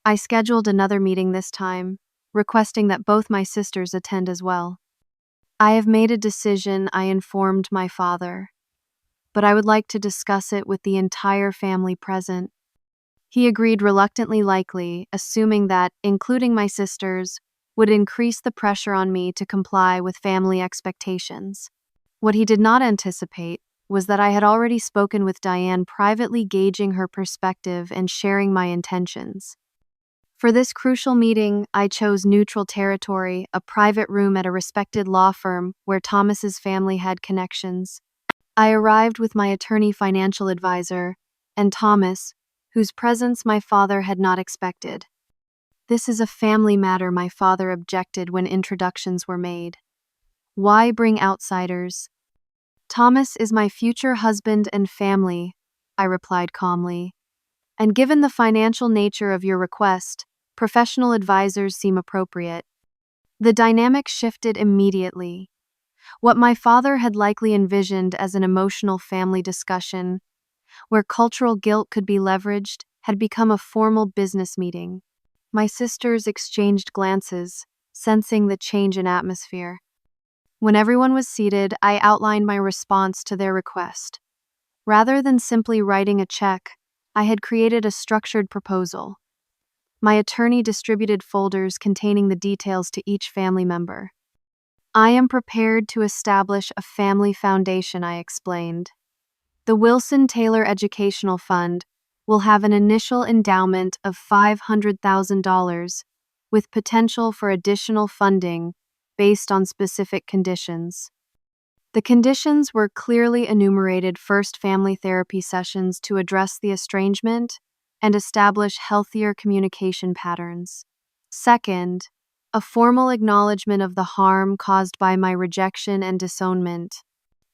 I scheduled another meeting this time, requesting that both my sisters attend as well. I have made a decision, I informed my father, but I would like to discuss it with the entire family present. He agreed reluctantly, likely, assuming that, including my sisters, would increase the pressure on me to comply with family expectations. What he did not anticipate was that I had already spoken with Diane, privately gauging her perspective and sharing my intentions. For this crucial meeting, I chose neutral territory, a private room at a respected law firm where Thomas's family had connections. I arrived with my attorney, financial advisor, and Thomas, whose presence my father had not expected. "This is a family matter," my father objected when introductions were made. "Why bring outsiders?" "Thomas is my future husband and family," I replied calmly. "And given the financial nature of your request, professional advisors seem appropriate." The dynamic shifted immediately. What my father had likely envisioned as an emotional family discussion, where cultural guilt could be leveraged, had become a formal business meeting. My sisters exchanged glances, sensing the change in atmosphere. When everyone was seated, I outlined my response to their request. Rather than simply writing a check, I had created a structured proposal. My attorney distributed folders containing the details to each family member. "I am prepared to establish a family foundation," I explained. "The Wilson Taylor Educational Fund will have an initial endowment of $500,000, with potential for additional funding based on specific conditions." The conditions were clearly enumerated: first, family therapy sessions to address the estrangement and establish healthier communication patterns. Second, a formal acknowledgement of the harm caused by my rejection and disownment.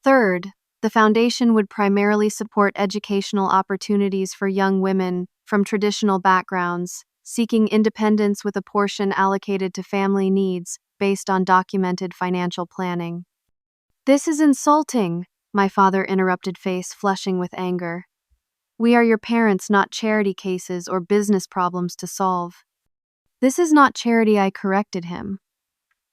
Third, the foundation would primarily support educational opportunities for young women from traditional backgrounds, seeking independence, with a portion allocated to family needs based on documented financial planning. "This is insulting," my father interrupted, face flushing with anger. "We are your parents, not charity cases or business problems to solve." "This is not charity," I corrected him.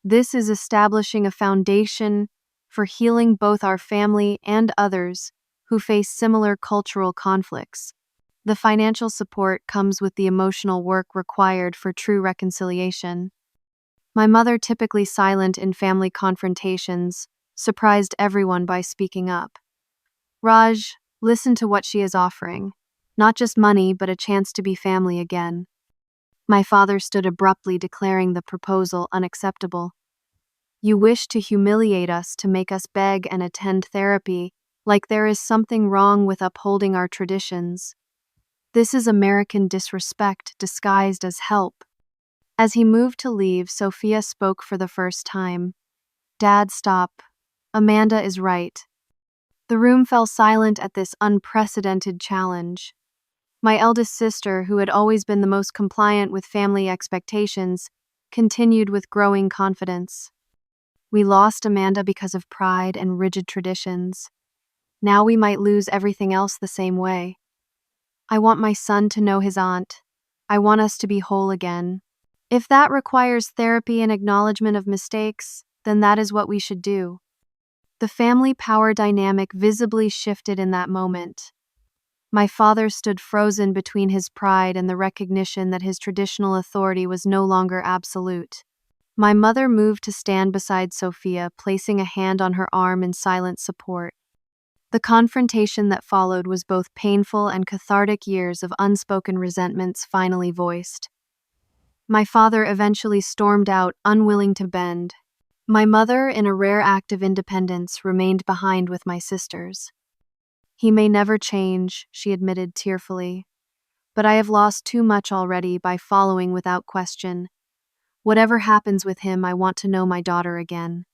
"This is establishing a foundation for healing both our family and others who face similar cultural conflicts. The financial support comes with the emotional work required for true reconciliation." My mother, typically silent in family confrontations, surprised everyone by speaking up. "Raj, listen to what she is offering. Not just money, but a chance to be family again." My father stood abruptly, declaring the proposal unacceptable. "You wish to humiliate us, to make us beg and attend therapy, like there is something wrong with upholding our traditions. This is American disrespect disguised as help." As he moved to leave, Sophia spoke for the first time. "Dad, stop. Amanda is right." The room fell silent at this unprecedented challenge. My eldest sister, who had always been the most compliant with family expectations, continued with growing confidence. "We lost Amanda because of pride and rigid traditions. Now we might lose everything else the same way. I want my son to know his aunt. I want us to be whole again. If that requires therapy and acknowledgement of mistakes, then that is what we should do." The family power dynamic visibly shifted in that moment. My father stood frozen between his pride and the recognition that his traditional authority was no longer absolute. My mother moved to stand beside Sophia, placing a hand on her arm in silent support. The confrontation that followed was both painful and cathartic, years of unspoken resentments finally voiced. My father eventually stormed out, unwilling to bend. My mother, in a rare act of independence, remained behind with my sisters. "He may never change," she admitted tearfully, "but I have lost too much already by following without question. Whatever happens with him, I want to know my daughter again."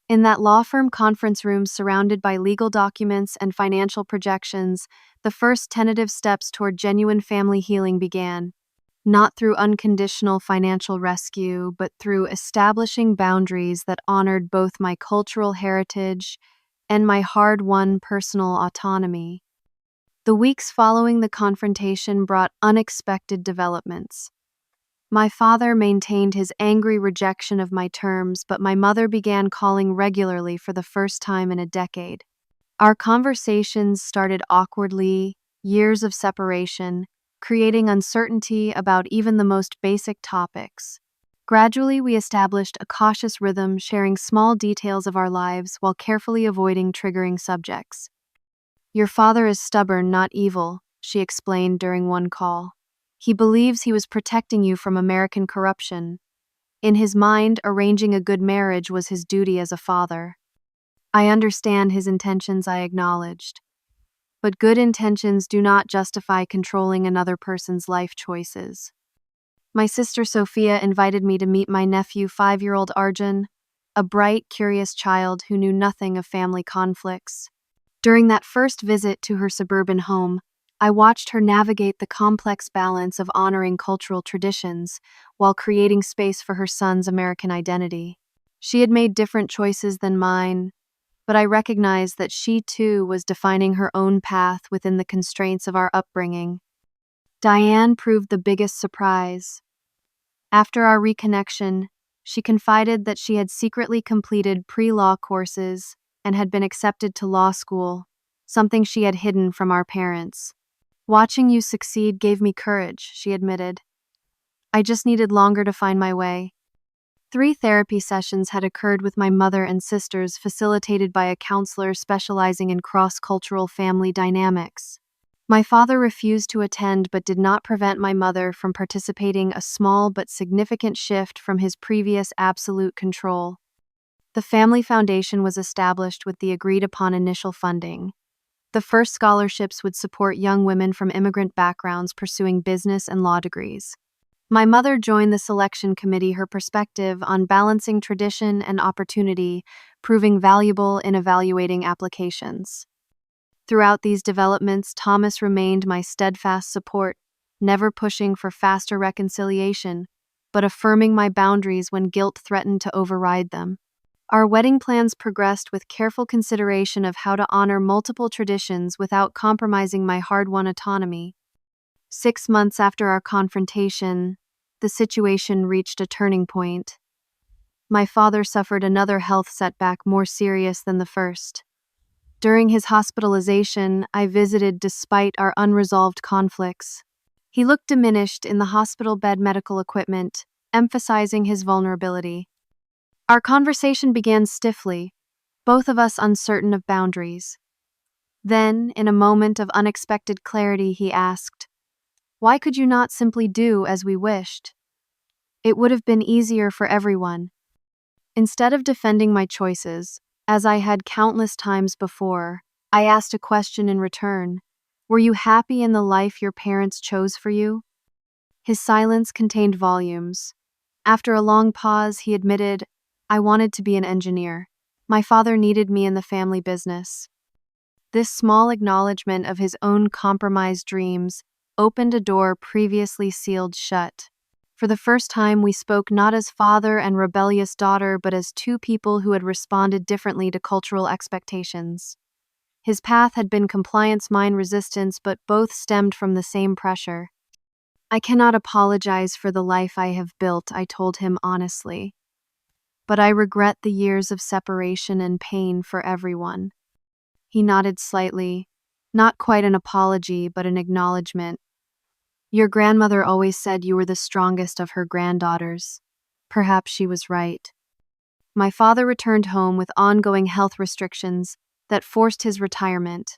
In that law firm conference room, surrounded by legal documents and financial projections, the first tentative steps toward genuine family healing began. Not through unconditional financial rescue, but through establishing boundaries that honored both my cultural heritage and my hard-won personal autonomy. The weeks following the confrontation brought unexpected developments. My father maintained his angry rejection of my terms, but my mother began calling regularly for the first time in a decade. Our conversations started awkwardly, years of separation, creating uncertainty about even the most basic topics. Gradually, we established a cautious rhythm, sharing small details of our lives while carefully avoiding triggering subjects. "Your father is stubborn, not evil," she explained during one call. "He believes he was protecting you from American corruption. In his mind, arranging a good marriage was his duty as a father." "I understand his intentions," I acknowledged. "But good intentions do not justify controlling another person's life choices." My sister Sophia invited me to meet my nephew, 5-year-old Arjun, a bright, curious child who knew nothing of family conflicts. During that first visit to her suburban home, I watched her navigate the complex balance of honoring cultural traditions while creating space for her son's American identity. She had made different choices than mine, but I recognized that she too was defining her own path within the constraints of our upbringing. Diane proved the biggest surprise. After our reconnection, she confided that she had secretly completed pre-law courses and had been accepted to law school, something she had hidden from our parents. "Watching you succeed gave me courage," she admitted. "I just needed longer to find my way." 3 therapy sessions had occurred with my mother and sisters, facilitated by a counselor specializing in cross-cultural family dynamics. My father refused to attend but did not prevent my mother from participating, a small but significant shift from his previous absolute control. The family foundation was established with the agreed-upon initial funding. The first scholarships would support young women from immigrant backgrounds pursuing business and law degrees. My mother joined the selection committee, her perspective on balancing tradition and opportunity proving valuable in evaluating applications. Throughout these developments, Thomas remained my steadfast support, never pushing for faster reconciliation, but affirming my boundaries when guilt threatened to override them. Our wedding plans progressed with careful consideration of how to honor multiple traditions without compromising my hard-won autonomy. 6 months after our confrontation, the situation reached a turning point. My father suffered another health setback more serious than the first. During his hospitalization, I visited despite our unresolved conflicts. He looked diminished in the hospital bed, medical equipment, emphasizing his vulnerability. Our conversation began stiffly, both of us uncertain of boundaries. Then, in a moment of unexpected clarity, he asked, "Why could you not simply do as we wished? It would have been easier for everyone." Instead of defending my choices, as I had countless times before, I asked a question in return. "Were you happy in the life your parents chose for you?" His silence contained volumes. After a long pause, he admitted, "I wanted to be an engineer. My father needed me in the family business." This small acknowledgement of his own compromised dreams opened a door previously sealed shut. For the first time, we spoke not as father and rebellious daughter, but as 2 people who had responded differently to cultural expectations. His path had been compliance, mine resistance, but both stemmed from the same pressure. "I cannot apologize for the life I have built," I told him honestly. "But I regret the years of separation and pain for everyone." He nodded slightly, not quite an apology, but an acknowledgement. "Your grandmother always said you were the strongest of her granddaughters." Perhaps she was right. My father returned home with ongoing health restrictions that forced his retirement.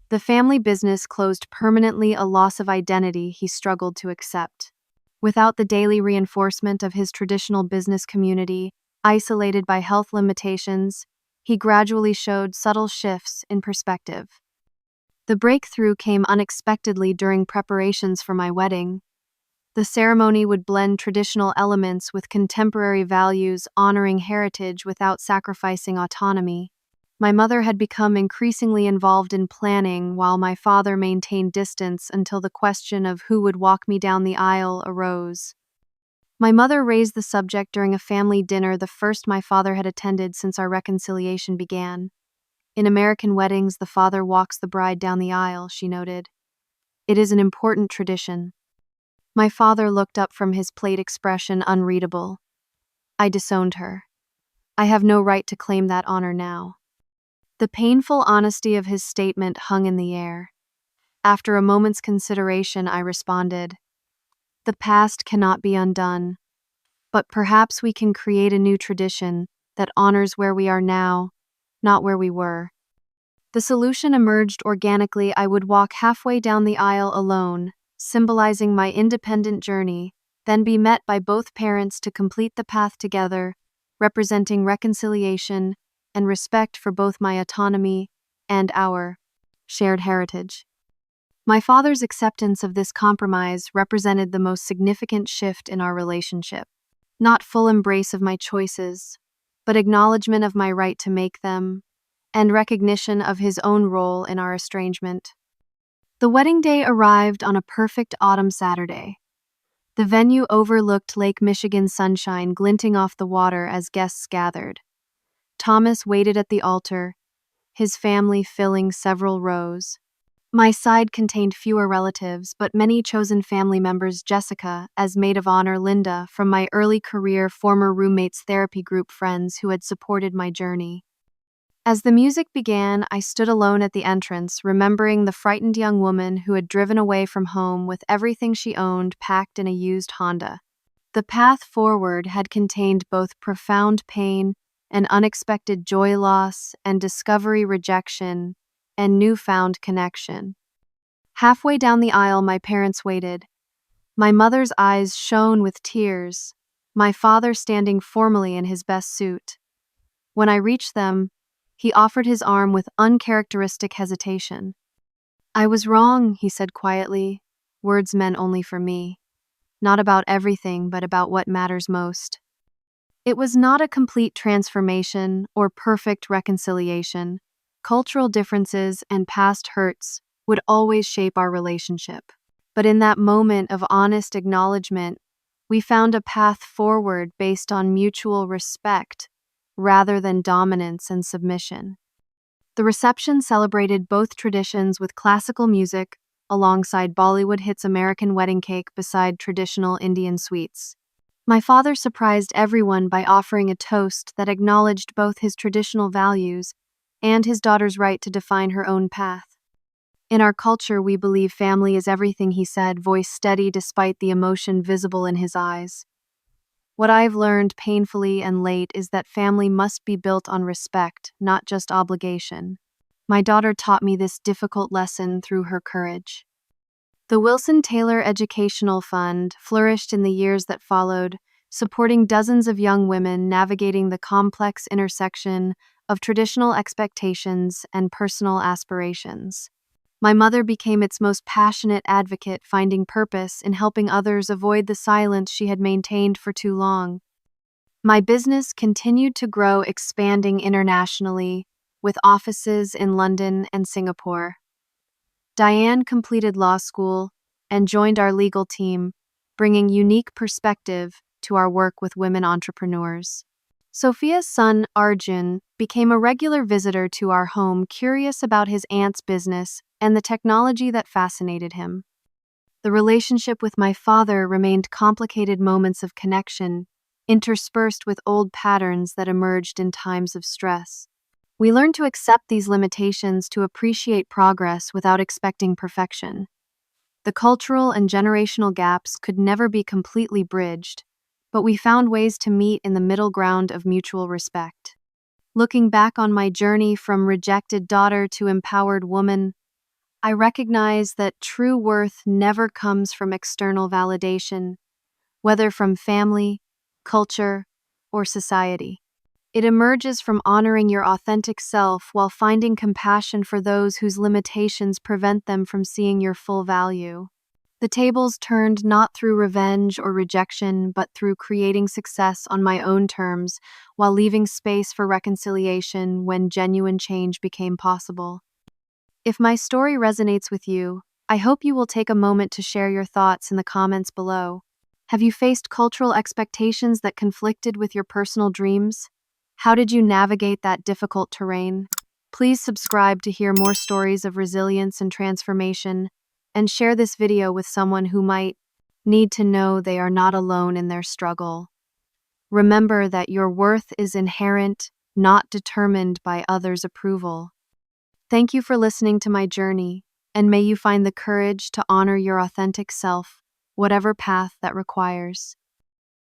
The family business closed permanently, a loss of identity he struggled to accept. Without the daily reinforcement of his traditional business community, isolated by health limitations, he gradually showed subtle shifts in perspective. The breakthrough came unexpectedly during preparations for my wedding. The ceremony would blend traditional elements with contemporary values, honoring heritage without sacrificing autonomy. My mother had become increasingly involved in planning, while my father maintained distance until the question of who would walk me down the aisle arose. My mother raised the subject during a family dinner, the first my father had attended since our reconciliation began. "In American weddings, the father walks the bride down the aisle," she noted. "It is an important tradition." My father looked up from his plate, expression unreadable. I disowned her. I have no right to claim that honor now. The painful honesty of his statement hung in the air. After a moment's consideration, I responded, "The past cannot be undone, but perhaps we can create a new tradition that honors where we are now, not where we were." The solution emerged organically. I would walk halfway down the aisle alone, symbolizing my independent journey, then be met by both parents to complete the path together, representing reconciliation and respect for both my autonomy and our shared heritage. My father's acceptance of this compromise represented the most significant shift in our relationship. Not full embrace of my choices, but acknowledgement of my right to make them, and recognition of his own role in our estrangement. The wedding day arrived on a perfect autumn Saturday. The venue overlooked Lake Michigan's sunshine glinting off the water as guests gathered. Thomas waited at the altar, his family filling several rows. My side contained fewer relatives, but many chosen family members: Jessica, as maid of honor; Linda, from my early career, former roommates, therapy group friends who had supported my journey. As the music began, I stood alone at the entrance, remembering the frightened young woman who had driven away from home with everything she owned packed in a used Honda. The path forward had contained both profound pain and unexpected joy, loss and discovery, rejection and newfound connection. Halfway down the aisle, my parents waited. My mother's eyes shone with tears, my father standing formally in his best suit. When I reached them, he offered his arm with uncharacteristic hesitation. "I was wrong," he said quietly, words meant only for me. Not about everything, but about what matters most. It was not a complete transformation or perfect reconciliation. Cultural differences and past hurts would always shape our relationship. But in that moment of honest acknowledgement, we found a path forward based on mutual respect rather than dominance and submission. The reception celebrated both traditions with classical music alongside Bollywood hits, American wedding cake beside traditional Indian sweets. My father surprised everyone by offering a toast that acknowledged both his traditional values and his daughter's right to define her own path. "In our culture, we believe family is everything," he said, voice steady despite the emotion visible in his eyes. "What I've learned painfully and late is that family must be built on respect, not just obligation." My daughter taught me this difficult lesson through her courage. The Wilson Taylor Educational Fund flourished in the years that followed, supporting dozens of young women navigating the complex intersection of traditional expectations and personal aspirations. My mother became its most passionate advocate, finding purpose in helping others avoid the silence she had maintained for too long. My business continued to grow, expanding internationally, with offices in London and Singapore. Diane completed law school and joined our legal team, bringing unique perspective to our work with women entrepreneurs. Sophia's son, Arjun, became a regular visitor to our home, curious about his aunt's business and the technology that fascinated him. The relationship with my father remained complicated, moments of connection, interspersed with old patterns that emerged in times of stress. We learned to accept these limitations, to appreciate progress without expecting perfection. The cultural and generational gaps could never be completely bridged, but we found ways to meet in the middle ground of mutual respect. Looking back on my journey from rejected daughter to empowered woman, I recognize that true worth never comes from external validation, whether from family, culture, or society. It emerges from honoring your authentic self while finding compassion for those whose limitations prevent them from seeing your full value. The tables turned not through revenge or rejection, but through creating success on my own terms, while leaving space for reconciliation when genuine change became possible. If my story resonates with you, I hope you will take a moment to share your thoughts in the comments below. Have you faced cultural expectations that conflicted with your personal dreams? How did you navigate that difficult terrain? Please subscribe to hear more stories of resilience and transformation, and share this video with someone who might need to know they are not alone in their struggle. Remember that your worth is inherent, not determined by others' approval. Thank you for listening to my journey, and may you find the courage to honor your authentic self, whatever path that requires.